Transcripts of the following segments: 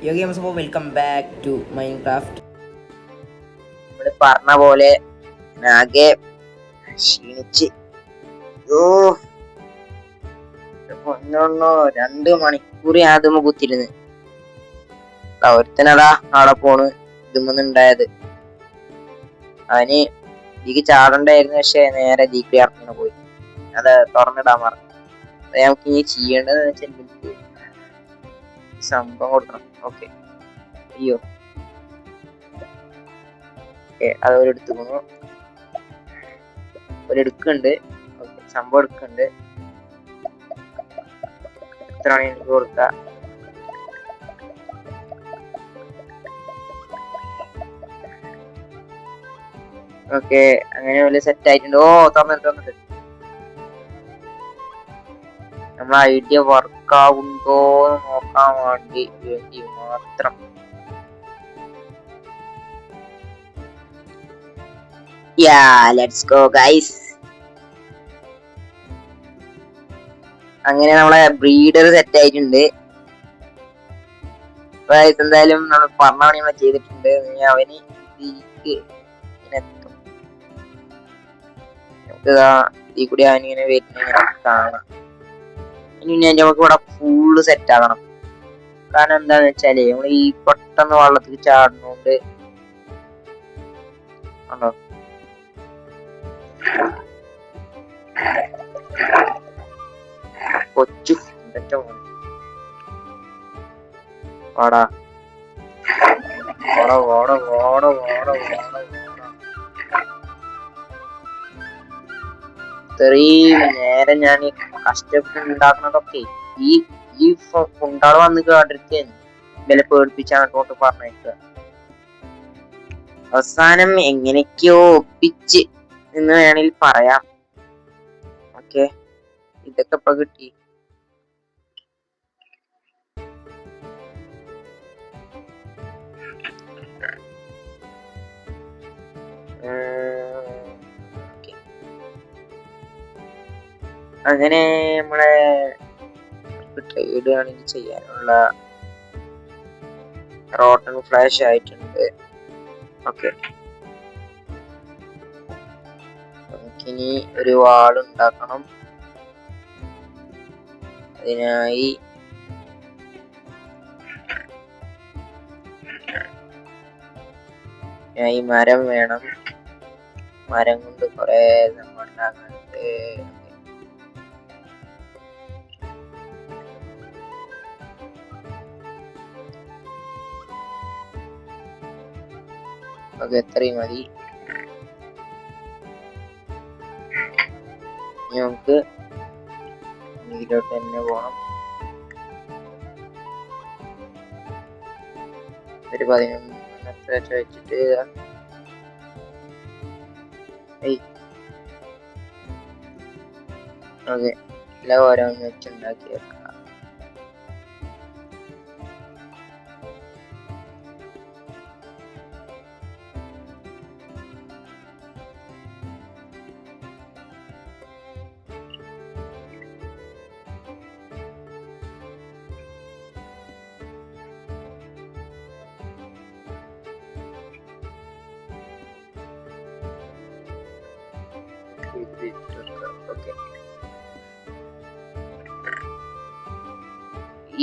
യോ ഗെയിംസ്, അപ്പോൾ welcome back to Minecraft. നമ്മൾ പറഞ്ഞ പോലെ ആകെ ക്ഷീണിച്ച് 2 മണിക്കൂർ യാതുമ്പോ കുത്തിരുന്ന് ഒരുത്തനടാ ആടെ പോണ് ഇതുമ്പുന്നുണ്ടായത്. അവന് ഇതിക്ക് ചാടണ്ടായിരുന്നു, പക്ഷെ നേരെ ദീക്ക് ഇറങ്ങനെ പോയി. അത് തുറന്നിടാൻ പറഞ്ഞു. നമുക്ക് ഇനി ചെയ്യേണ്ടത് വെച്ചാൽ സംഭവം കൊടുക്കണം. ഓക്കെ, അയ്യോ അത് ഒരെടുത്തുക്കുന്നു, ഒരെടുക്കുന്നുണ്ട്. ഓക്കെ, സംഭവം എടുക്കുന്നുണ്ട്. എത്രയാണ് എനിക്ക് കൊടുക്ക? ഓക്കെ, അങ്ങനെ വലിയ സെറ്റ് ആയിട്ടുണ്ട്. തുറന്നിട്ട് നമ്മളെ ഐഡിയ വർക്ക് ആവുണ്ടോ നോക്കാൻ വേണ്ടി മാത്രം. Let's go guys. അങ്ങനെ നമ്മളെ ബ്രീഡർ സെറ്റ് ആയിട്ടുണ്ട്. എന്തായാലും നമ്മൾ പറഞ്ഞ പണി നമ്മൾ ചെയ്തിട്ടുണ്ട്. അവന് എത്തും. നമുക്ക് ഈ കൂടി അവനിങ്ങനെ വരുന്ന കാണാം. ഇനി നമുക്ക് ഇവിടെ ഫുള്ള് സെറ്റ് ആകണം. കാരണം എന്താന്ന് വെച്ചാല് നമ്മൾ ഈ പെട്ടെന്ന് വെള്ളത്തിൽ ചാടുന്നോണ്ട് ആണോ കൊച്ചു വാടാ ഇത്രയും നേരം ഞാൻ കഷ്ടപ്പെട്ട് ഉണ്ടാക്കുന്നതൊക്കെ ഈ കുണ്ടാള് വന്ന് കേട്ടിരിക്കുന്നു. വില പേടിപ്പിച്ചാണ് പറഞ്ഞേക്കുക. അവസാനം എങ്ങനെയൊക്കെയോ ഒപ്പിച്ച് എന്ന് വേണമെങ്കിൽ പറയാം. ഓക്കെ, ഇതൊക്കെ ഇപ്പൊ കിട്ടി. അങ്ങനെ നമ്മളെ ട്രേഡ് ആണെങ്കിൽ ചെയ്യാനുള്ള റോട്ടൺ ഫ്ലാഷ് ആയിട്ടുണ്ട്. ഓക്കെ, നമുക്കിനി ഒരു വാൾ ഉണ്ടാക്കണം. അതിനായി മരം വേണം. മരം കൊണ്ട് കുറെ ഉണ്ടാകുന്നുണ്ട്. അത് എത്രയും മതി. നമുക്ക് ഇതിലോട്ട് തന്നെ പോണം. ഒരു 11 വെച്ചിട്ട് ഓക്കെ, എല്ലാം ഓരോന്ന് വെച്ചുണ്ടാക്കി വെക്കാം. ഓക്കെ,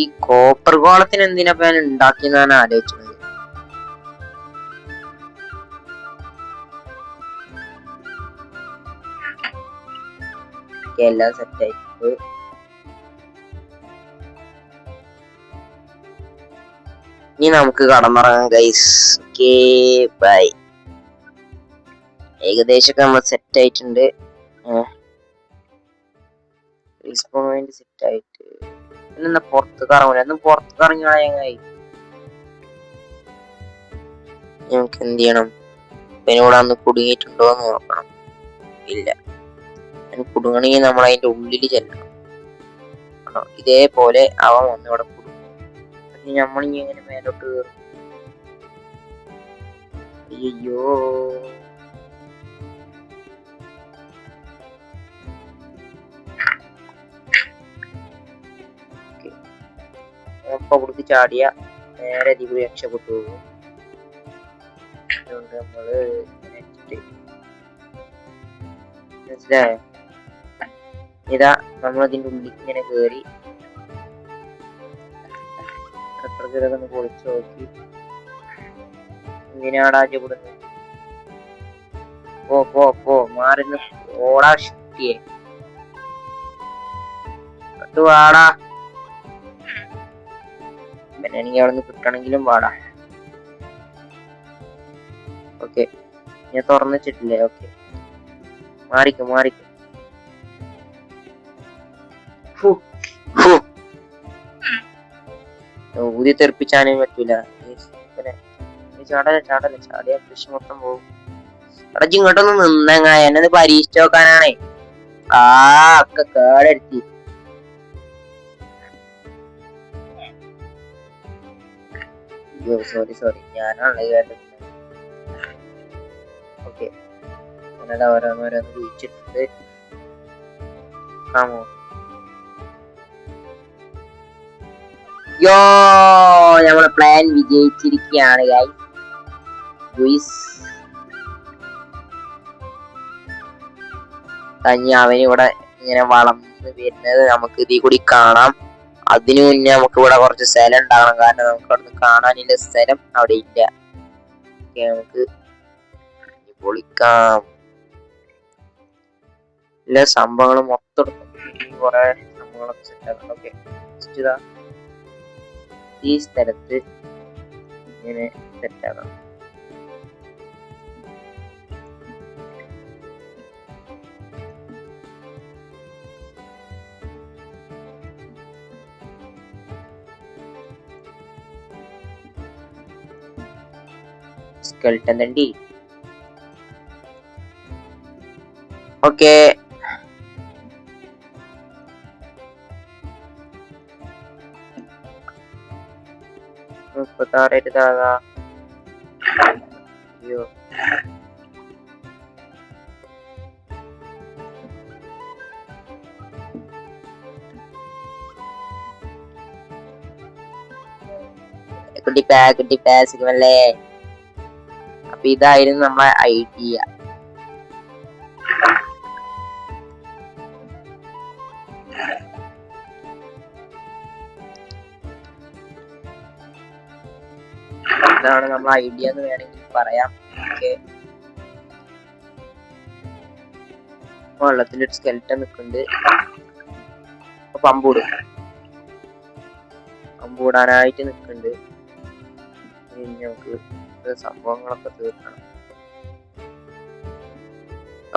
ഈ കോപ്പർ ഗോളത്തിന് എന്തിനാ ഞാൻ ഉണ്ടാക്കിയെന്നാണ് ആലോചിച്ചത്. എല്ലാം സെറ്റ് ആയിട്ട് ഇനി നമുക്ക് കടന്നിറങ്ങാം ഗൈസ്. Okay, by. ഏകദേശം നമ്മൾ സെറ്റ് ആയിട്ടുണ്ട്. സെറ്റ് ആയിട്ട് പിന്നെ പുറത്ത് കറങ്ങൂല. പുറത്ത് കറങ്ങിയായി നമുക്ക് എന്ത് ചെയ്യണം? ഇവിടെ അന്ന് കുടുങ്ങിയിട്ടുണ്ടോ എന്ന് നോക്കണം. ഇല്ല, കുടുങ്ങണമെങ്കിൽ നമ്മൾ അതിന്റെ ഉള്ളിൽ ചെല്ലണം. ഇതേപോലെ അവൻ വന്നിവിടെ കുടുങ്ങും. പക്ഷെ നമ്മളിനി എങ്ങനെ മേലോട്ട് കയറും? അയ്യോ, കൊടുത്ത് ചാടിയ നേരെ ഇതിൽ രക്ഷപ്പെട്ടു പോകും. അതുകൊണ്ട് നമ്മള് മനസ്സിലായോ? ഇതാ നമ്മൾ അതിന്റെ ഉള്ളിൽ ഇങ്ങനെ കേറി ഒന്ന് പൊളിച്ചു നോക്കി. എന്തിനാടാ ചൂടുന്നത്? പോ മാറിന്ന് ഓടാ ഷിറ്റിയെ വാടാ. പിന്നെയാണെങ്കിൽ അവിടെ നിന്ന് കിട്ടണമെങ്കിലും വാടാ. ഓക്കെ, ഞാൻ തുറന്നു വെച്ചിട്ടില്ലേ? ഓക്കെ, മാറിക്കും. ഊതി തെറിപ്പിച്ചാനും പറ്റൂല. ചാടിയ കൃഷി മൊത്തം പോകും. അവിടെ ഇങ്ങോട്ടൊന്ന് നിന്നങ്ങ എന്നത് പരീക്ഷിച്ചു നോക്കാനാണേ. ഒക്കെ കേടെടുത്തി. അയ്യോ സോറി ഞാനാണ് കേട്ടത്. ഓക്കെ, അങ്ങനെ ഓരോന്ന് കുഴിച്ചിട്ടുണ്ട്. ആമോ യോ, നമ്മളെ പ്ലാൻ വിജയിച്ചിരിക്കുകയാണ് ഗൈസ്. കഞ്ഞി അവനിവിടെ ഇങ്ങനെ വളർന്ന് വരുന്നത് നമുക്ക് ഇതിൽ കൂടി കാണാം. അതിനു മുന്നേ നമുക്ക് ഇവിടെ കുറച്ച് സ്ഥലം ഉണ്ടാകണം, കാരണം നമുക്ക് അവിടെ കാണാനുള്ള സ്ഥലം അവിടെ ഇല്ല. നമുക്ക് പൊളിക്കാം. എല്ലാ സംഭവങ്ങളും മൊത്തം എടുക്കും. കുറെ സംഭവങ്ങളൊക്കെ സെറ്റ് ആക്കണം. ഓക്കെ, ഈ സ്ഥലത്ത് ഇങ്ങനെ സെറ്റ് ആക്കണം. സ്കെൽട്ടൻ തണ്ടി. ഓക്കെ, അയ്യോ കുട്ടി പാസിക്കല്ലേ. അപ്പൊ ഇതായിരുന്നു നമ്മളെ ഐഡിയ. ഇതാണ് നമ്മളെ ഐഡിയ എന്ന് വേണമെങ്കിൽ പറയാം. ഓക്കെ, വെള്ളത്തിൽ ഒരു സ്കെൽട്ടൻ നിൽക്കുന്നുണ്ട്. പമ്പൂടാനായിട്ട് നിൽക്കുന്നുണ്ട്. നമുക്ക് സംഭവങ്ങളൊക്കെ തീർക്കണം.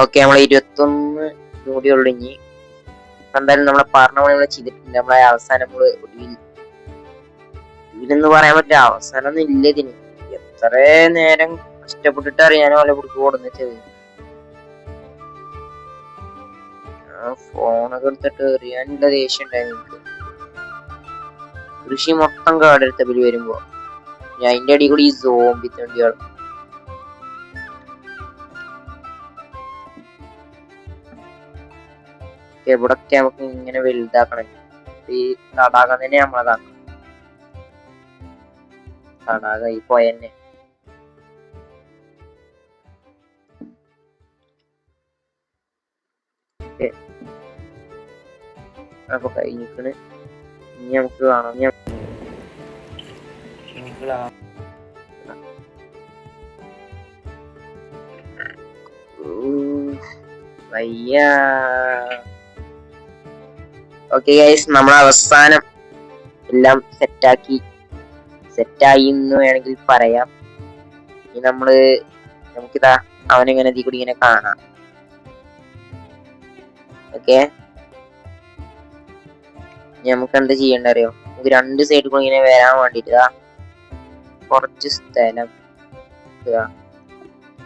ഓക്കെ, നമ്മളെ 21 കൂടി ഉള്ളു. ഇനി എന്തായാലും നമ്മളെ പറഞ്ഞ പോലെ ചെയ്തിട്ടുണ്ട്. നമ്മളെ അവസാനം ഇതിലെന്ന് പറയാൻ പറ്റില്ല, അവസാനം ഒന്നും ഇല്ല ഇതിന്. എത്ര നേരം കഷ്ടപ്പെട്ടിട്ട് അറിയാനോ പോലെ പിടിച്ച് കൊടുന്നിട്ടത്. ഫോണൊക്കെ എടുത്തിട്ട് എറിയാനുള്ള ദേഷ്യം ഉണ്ടായിരുന്നു എനിക്ക്. കൃഷി മൊത്തം കാടെടുത്തവര് വരുമ്പോ അതിന്റെ അടി കൂടി ഈ സോംബി തണ്ടികൾ. എവിടൊക്കെ നമുക്ക് ഇങ്ങനെ വലുതാക്കണം. ഈ തടാകം തന്നെ നമ്മളതാക്കണം. തടാകം ഈ പോയന്നെ. അപ്പൊ കഴിഞ്ഞിക്കണ്. ഇനി നമുക്ക് കാണാം. ഓക്കെ ഗൈസ്, നമ്മൾ അവസാനം എല്ലാം സെറ്റായി എന്ന് വേണമെങ്കിൽ പറയാം. ഇനി നമുക്കിതാ അവനിങ്ങനെ ഇതിൽ കൂടി ഇങ്ങനെ കാണാം. ഓക്കെ, നമുക്ക് എന്താ ചെയ്യേണ്ട അറിയോ? നമുക്ക് രണ്ട് സൈഡിൽ കൂടി ഇങ്ങനെ വരാൻ വേണ്ടിട്ട് കുറച്ച് സ്ഥലം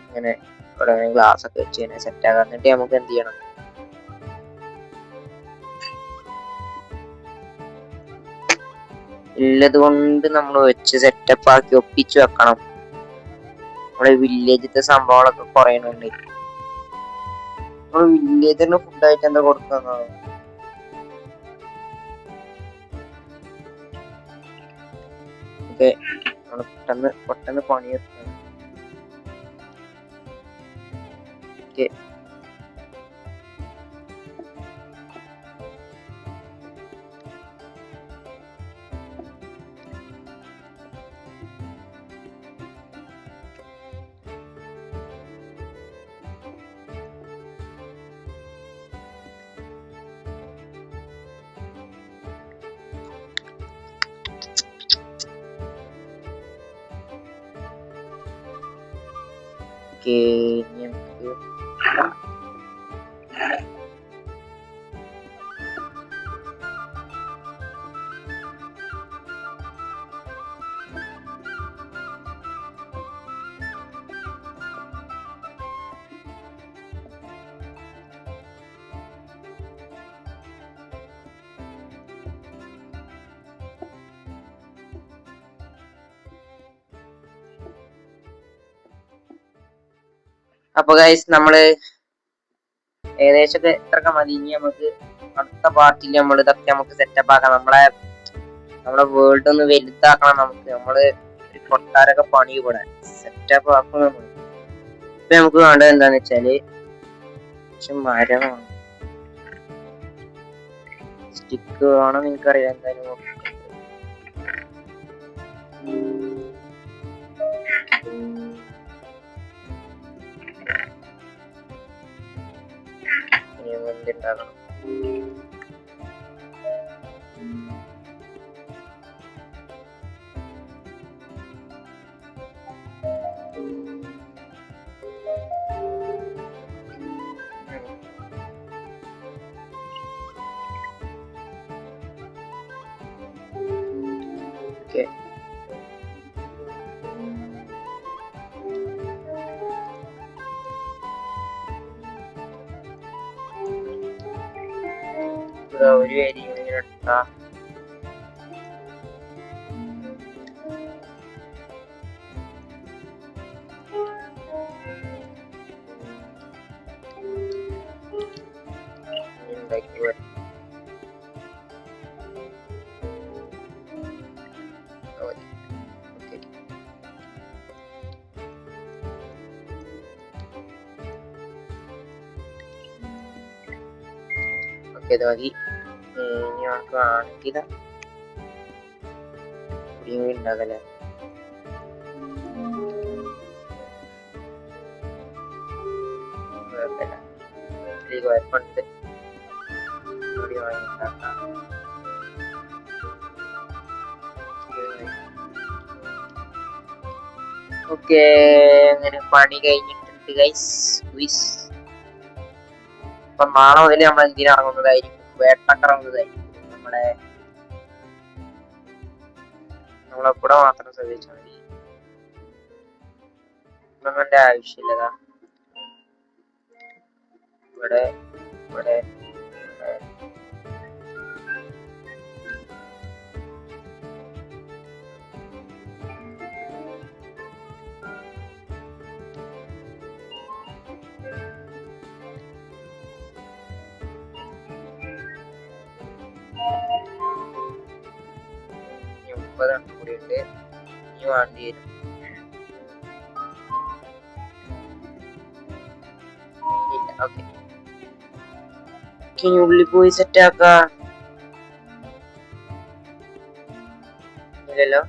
ഇങ്ങനെ ഗ്ലാസ് ഒക്കെ വെച്ച് ഇങ്ങനെ സെറ്റ് ആകാൻ. എന്നിട്ട് നമുക്ക് എന്ത് ചെയ്യണം? ഉള്ളത് കൊണ്ട് നമ്മൾ വെച്ച് സെറ്റപ്പ് ആക്കി ഒപ്പിച്ചു വെക്കണം. നമ്മുടെ വില്ലേജിലത്തെ സംഭവങ്ങളൊക്കെ കുറയണുണ്ട്. നമ്മൾ വില്ലേജിന് ഫുഡായിട്ട് എന്താ കൊടുക്കുന്നതാണ്? ഓക്കെ, പെട്ടെന്ന് പെട്ടെന്ന് പണിയെടുക്കണം. ഓക്കെ, ഇനി നമുക്ക് അപ്പൊ ഗൈസ് നമ്മള് ഏകദേശം ഇത്രയൊക്കെ മതി. ഇനി നമുക്ക് അടുത്ത പാർട്ടിൽ നമ്മൾ ഇതൊക്കെ നമുക്ക് സെറ്റപ്പ് ആക്കാം. നമ്മളെ വേൾഡ് ഒന്ന് വലുതാക്കണം. നമ്മള് ഒരു കൊട്ടാരൊക്കെ പണി ഇവിടെ സെറ്റപ്പ് ആക്കും. ഇപ്പൊ നമുക്ക് വേണ്ടത് എന്താന്ന് വെച്ചാല് മരമാണ്, സ്റ്റിക്ക് വേണം. എനിക്കറിയാം എന്തായാലും. എന്തുണ്ടാകണം? ഓക്കെ, ഒരു ഏരിയ ഇങ്ങനെ എടുത്താ ഉണ്ടാക്കി വരും. ഓക്കെ, ഇത് മതി. ഇനി നമുക്ക് ആണെങ്കിൽ ഉണ്ടാകല്ലേ. കുഴപ്പമുണ്ട്. ഓക്കെ, അങ്ങനെ പണി കഴിഞ്ഞിട്ടുണ്ട് ഗൈസ്. അപ്പൊ നാളെ മുതൽ നമ്മൾ എന്തിനിറങ്ങുന്നതായിരിക്കും? വേട്ടക്കിറങ്ങുന്നതായിരിക്കും. നമ്മളെക്കൂടെ മാത്രം ശ്രദ്ധിച്ചാൽ മതി. നമ്മളുടെ ആവശ്യമില്ലതാ. ഇവിടെ ഇവിടെ കൂടി ഉണ്ട്. ഇനി വേണ്ടി വരും. ഓക്കെ, ഇനി ഉള്ളിൽ പോയി സെറ്റ് ആക്കാം. ഇല്ലല്ലോ,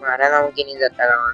മരം നമുക്ക് ഇനി സെറ്റാക്കാം.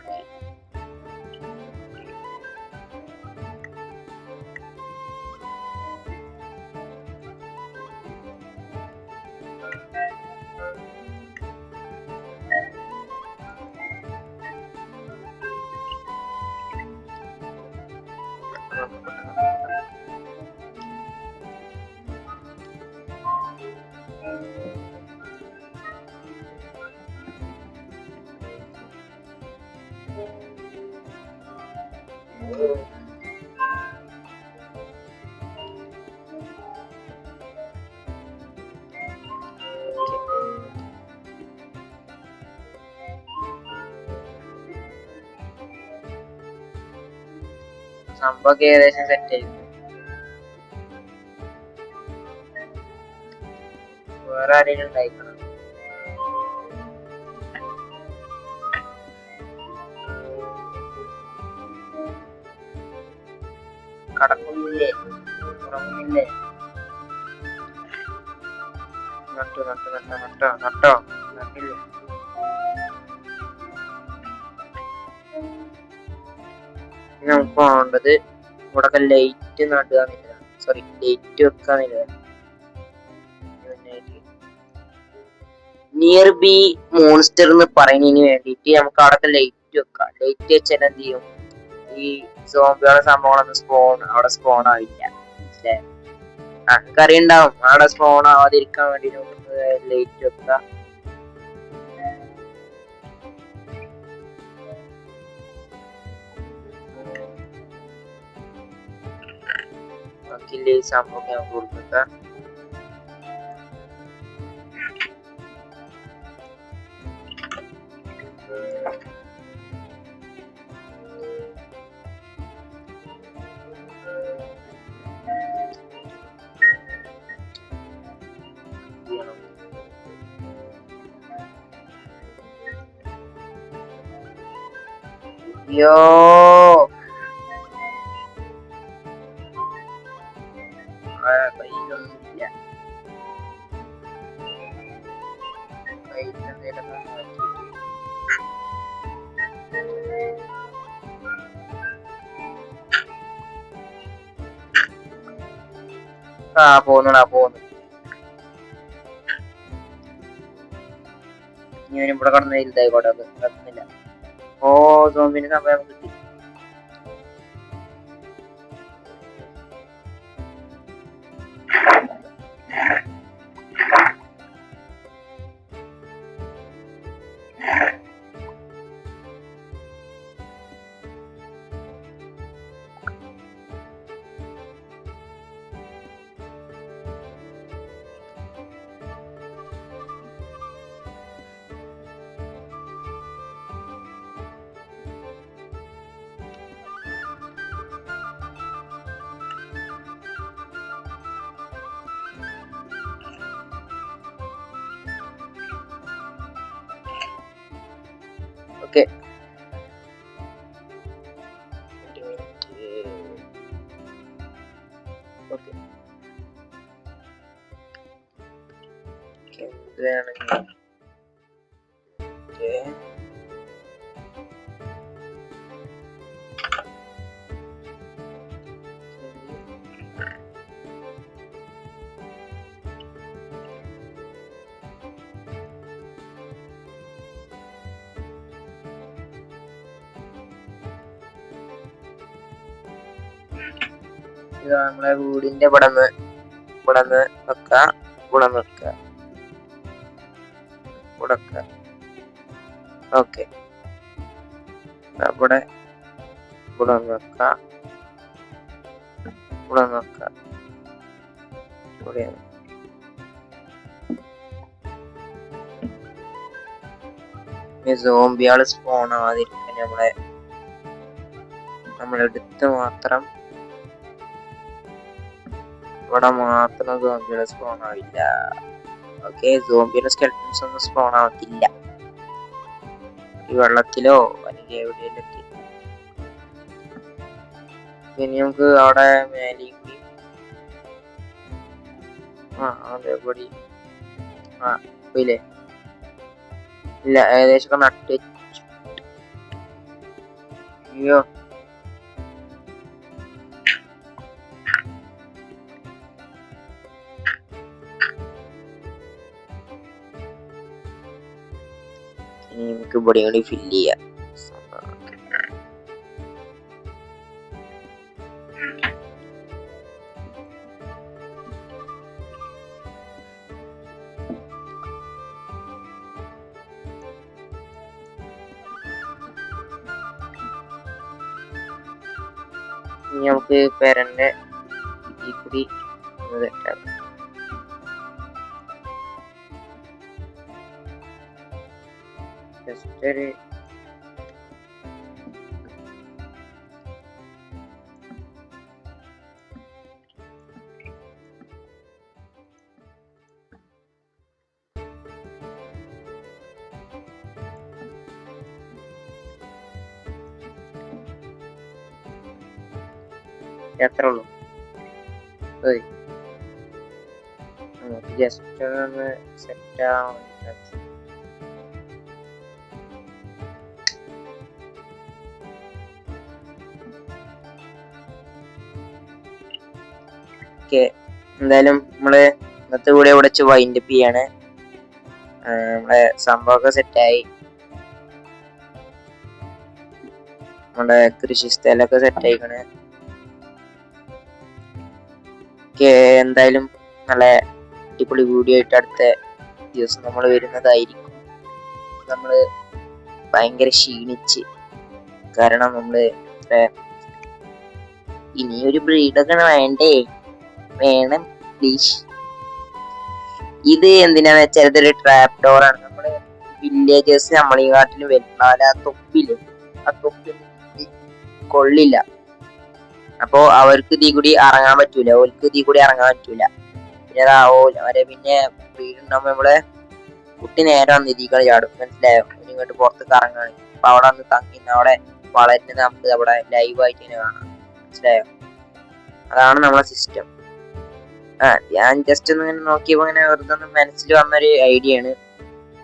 സംഭവം ഏകദേശം സെറ്റ് ആയിരുന്നു. വേറെ ആരെങ്കിലും ഉണ്ടായിക്കണം. കടക്കുന്നില്ലേ? ഉറങ്ങുന്നില്ലേ? നട്ടോ നട്ടോ നട്ടോ നട്ടോ നട്ടോ നട്ടില്ലേ? നമുക്ക് പോകേണ്ടത് ഇവിടെ ലൈറ്റ് നടുക എന്നുള്ളതാണ്. സോറി, ലൈറ്റ് വെക്കുക എന്നുള്ളതാണ്. നിയർ ബി മോൺസ്റ്റർ എന്ന് പറയുന്നതിന് വേണ്ടിയിട്ട് നമുക്ക് അവിടെ ലൈറ്റ് വെക്കാം. ലൈറ്റ് വെച്ചാൽ എന്ത് ചെയ്യും? ഈ സോംബിയുടെ സംഭവങ്ങളൊന്നും അവിടെ സ്പോൺ ആവില്ല. മനസ്സിലായോ? നമുക്കറിയുണ്ടാവും അവിടെ സ്പോൺ ആവാതിരിക്കാൻ വേണ്ടി നമുക്ക് ലൈറ്റ് വെക്കാം. ബാക്കിയുള്ള ഈ സംഭവം നമുക്ക് കൊടുക്കാം. യോ കയ്യിലൊന്നുമില്ല. പോന്നുടാ പോന്നു. ഞാൻ ഇവിടെ കടന്ന് ഇതായിക്കോട്ടെ, കത്തുന്നില്ല. ഓ സോംബിന്റെ സമയം കിട്ടി. ഓക്കെ, ഓക്കെ എന്താണ് നമ്മളെ വീടിന്റെ ഇവിടന്ന് വെക്ക, ഇവിടെ വെക്ക, ഇവിടെ വെക്ക. ഓക്കെ, ഇവിടെ വെക്ക, ഇവിടെ വെക്ക, ഇവിടെ സോംബിയാള് സ്പോൺ ആവാതിരിക്കാൻ നമ്മളെടുത്ത് മാത്രം ഇവിടെ മാത്രം സോംബിയുടെ സ്പോൺ ആവില്ല. ഓക്കെ, സോംബിയുടെ സ്കെൽറ്റൻസ് ഒന്നും സ്പോൺ ആവത്തില്ല ഈ വെള്ളത്തിലോ അല്ലെങ്കിൽ എവിടെയൊക്കെ. ഇനി നമുക്ക് അവിടെ മേലെ കൂടി അതേപടി പോയില്ലേ? ഇല്ല, ഏകദേശം നട്ട്. അയ്യോ, ഇനി നമുക്ക് ഇവിടെ കൂടി ഫില്ല് ചെയ്യാം. ഇനി നമുക്ക് പേരന്റെ ഈ കൂടി തെറ്റാണ്. ജസ്റ്റ് ഒരു എത്ര ഉള്ളൂ നമുക്ക് ജസ്റ്റ് ഒന്ന് സെറ്റ് ആവാൻ ഓക്കെ. എന്തായാലും നമ്മള് ഇന്നത്തെ വീഡിയോ ഇവിടെ വെച്ച് വൈൻഡപ്പ് ചെയ്യാണ്. നമ്മളെ സംഭവമൊക്കെ സെറ്റായി, നമ്മുടെ കൃഷി സ്ഥലമൊക്കെ സെറ്റ് ആയിക്കണ്. എന്തായാലും നല്ല അടിപൊളി വീഡിയോ ആയിട്ട് അടുത്ത ദിവസം നമ്മൾ വരുന്നതായിരിക്കും. നമ്മള് ഭയങ്കര ക്ഷീണിച്ച്, കാരണം നമ്മള് ഇനിയൊരു ബ്രീഡൊക്കെ വേണ്ടേ? വേണം പ്ലീസ്. ഇത് എന്തിനാന്ന് വെച്ചാൽ ഇതൊരു ട്രാപ്പ് ഡോർ ആണ്. നമ്മള് വില്ലേജേഴ്സ് നമ്മളീ കാട്ടിൽ വരുന്നാൽ ആ തൊപ്പില് കൊള്ളില്ല. അപ്പോ അവർക്ക് ഇതിൽ കൂടി ഇറങ്ങാൻ പറ്റൂല, ഓർക്ക് ഇതിൽ കൂടി ഇറങ്ങാൻ പറ്റൂല. പിന്നെ വീടുണ്ടാകുമ്പോ നമ്മളെ കുട്ടി നേരെ വന്ന് ഇതികൾ ചാടും, മനസ്സിലായോ? ഇങ്ങോട്ട് പുറത്തേക്ക് ഇറങ്ങാണ്. അപ്പൊ അവിടെ വന്ന് തങ്ങി അവിടെ വളരുന്നത് നമുക്ക് അവിടെ ലൈവായിട്ട് തന്നെ കാണാം, മനസ്സിലായോ? അതാണ് നമ്മളെ സിസ്റ്റം. ഞാൻ ജസ്റ്റ് ഒന്ന് ഇങ്ങനെ നോക്കിയപ്പോ ഇങ്ങനെ വെറുതെ ഒന്ന് മനസ്സിൽ വന്നൊരു ഐഡിയ ആണ്.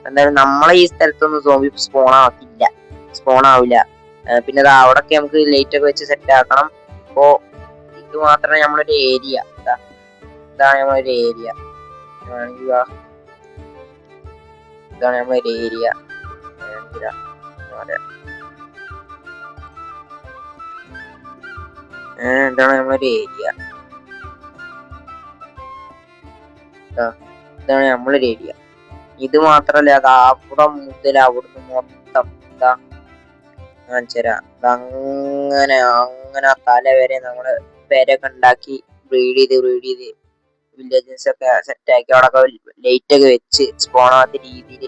എന്തായാലും നമ്മളെ ഈ സ്ഥലത്തൊന്നും സോംബി സ്പോൺ ആവില്ല. പിന്നെ അത് അവിടൊക്കെ നമുക്ക് ലൈറ്റ് ഒക്കെ വെച്ച് സെറ്റ് ആക്കണം. അപ്പോ ഇത് മാത്രമേ നമ്മളൊരു ഏരിയ, ഇതാണ് നമ്മളൊരു ഏരിയ, ഇതാണ് നമ്മളൊരു ഏരിയ. ഇതാണ് നമ്മളൊരു ഏരിയ, ഇതാണ് നമ്മളൊരു ഏരിയ. ഇത് മാത്രല്ല, അത് അവിടെ മുതൽ അവിടുന്ന് മൊത്തം കാണിച്ചുതരാം. അങ്ങനെ അങ്ങനെ തല വരെ നമ്മള് പേരൊക്കെ ഉണ്ടാക്കി ബ്രീഡ് ചെയ്ത് വില്ലേജസ് ഒക്കെ സെറ്റ് ആക്കി അവിടെ ലൈറ്റ് ഒക്കെ വെച്ച് സ്പോൺ ആവാത്ത രീതിയിൽ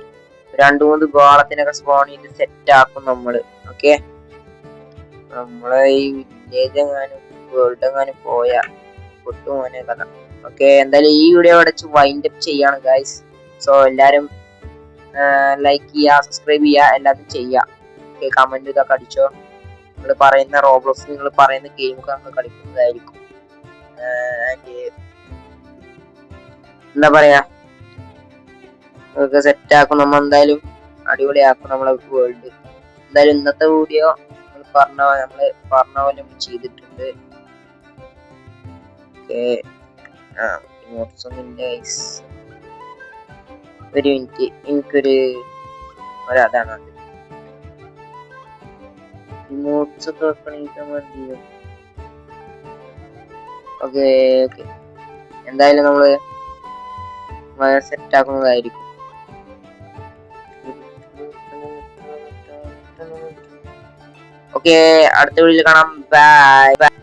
2-3 ഗോളത്തിനൊക്കെ സ്പോൺ ചെയ്ത് സെറ്റ് ആക്കും നമ്മള്. ഓക്കെ, നമ്മളെ ഈ വില്ലേജ് എങ്ങാനും വേൾഡ് എങ്ങാനും പോയാ പൊട്ടുമോനെ കഥ. ഓക്കെ, എന്തായാലും ഈ വീഡിയോ അവിടെ വൈൻഡപ്പ് ചെയ്യാണ് ഗൈസ്. സോ എല്ലാരും ലൈക്ക് ചെയ്യുക, സബ്സ്ക്രൈബ് ചെയ്യുക, എല്ലാതും ചെയ്യുക. ഓക്കെ, കമന്റ് ഇതൊക്കെ അടിച്ചോ. നിങ്ങൾ പറയുന്ന റോബ്ലോക്സ്, നിങ്ങൾ പറയുന്ന ഗെയിമൊക്കെ നമ്മൾ കളിക്കുന്നതായിരിക്കും. എന്താ പറയാ, സെറ്റ് ആക്കും നമ്മൾ, എന്തായാലും അടിപൊളിയാക്കും നമ്മളെ വേൾഡ്. എന്തായാലും ഇന്നത്തെ വീഡിയോ നമ്മള് പറഞ്ഞ പോലെ ചെയ്തിട്ടുണ്ട്. ഒരു മിനിറ്റ്, എനിക്കൊരു അതാണ് അത് ഇമോട്ട്സ് ഒക്കെ വെക്കണമെങ്കിൽ മതി. ഓക്കെ, എന്തായാലും നമ്മള് സെറ്റ് ആക്കുന്നതായിരിക്കും. ഓക്കെ, അടുത്ത വീഡിയോയിൽ കാണാം. ബൈ.